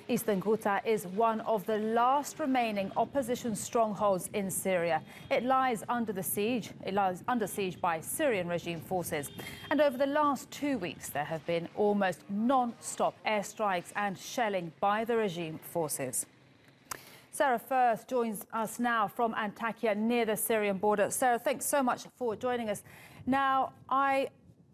Eastern Ghouta is one of the last remaining opposition strongholds in Syria. It lies under siege by Syrian regime forces. And over the last 2 weeks, there have been almost non-stop airstrikes and shelling by the regime forces. Sarah Firth joins us now from Antakya, near the Syrian border. Sarah, thanks so much for joining us. Now, I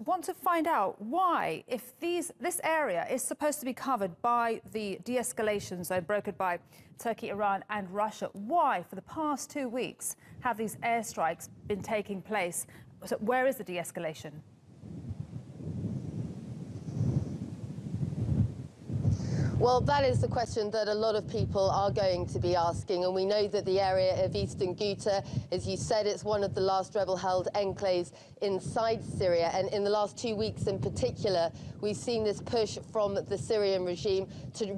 want to find out why, if this area is supposed to be covered by the de-escalation zone brokered by Turkey, Iran and Russia, why for the past 2 weeks have these airstrikes been taking place? So where is the de-escalation? Well, that is the question that a lot of people are going to be asking, and we know that the area of Eastern Ghouta, as you said, it's one of the last rebel-held enclaves inside Syria, and in the last 2 weeks in particular, we've seen this push from the Syrian regime to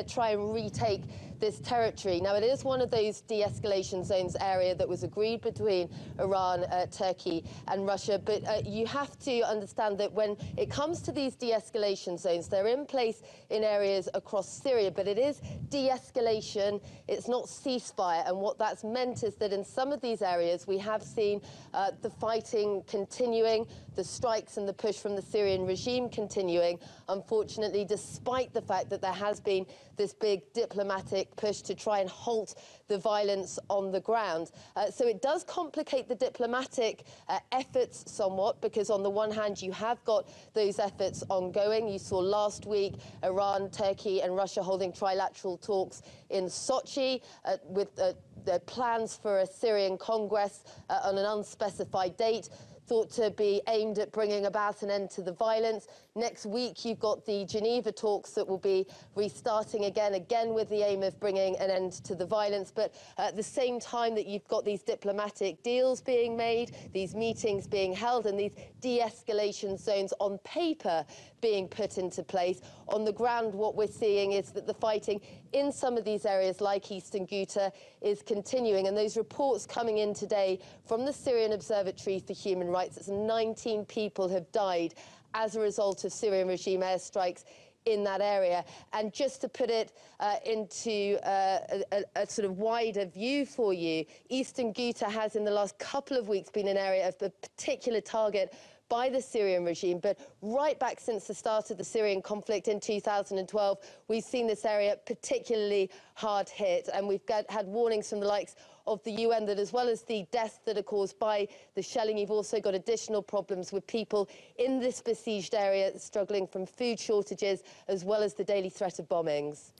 try and retake this territory. Now, it is one of those de-escalation zones area that was agreed between Iran, Turkey and Russia, but you have to understand that when it comes to these de-escalation zones, they're in place in areas across Syria, but it is de-escalation, it's not ceasefire, and what that's meant is that in some of these areas we have seen the fighting continuing, the strikes and the push from the Syrian regime continuing, unfortunately, despite the fact that there has been this big diplomatic push to try and halt the violence on the ground. So it does complicate the diplomatic efforts somewhat, because on the one hand you have got those efforts ongoing. You saw last week Iran, Turkey and Russia holding trilateral talks in SOHR with their plans for a Syrian Congress on an unspecified date, thought to be aimed at bringing about an end to the violence. Next week, you've got the Geneva talks that will be restarting again with the aim of bringing an end to the violence. But at the same time that you've got these diplomatic deals being made, these meetings being held, and these de-escalation zones on paper being put into place, on the ground what we're seeing is that the fighting in some of these areas like Eastern Ghouta is continuing. And those reports coming in today from the Syrian Observatory for Human Rights, it's 19 people have died as a result of Syrian regime airstrikes in that area. And just to put it into a sort of wider view for you, Eastern Ghouta has in the last couple of weeks been an area of a particular target by the Syrian regime, but right back since the start of the Syrian conflict in 2012, we've seen this area particularly hard hit, and we've had warnings from the likes of the UN that as well as the deaths that are caused by the shelling, you've also got additional problems with people in this besieged area struggling from food shortages as well as the daily threat of bombings.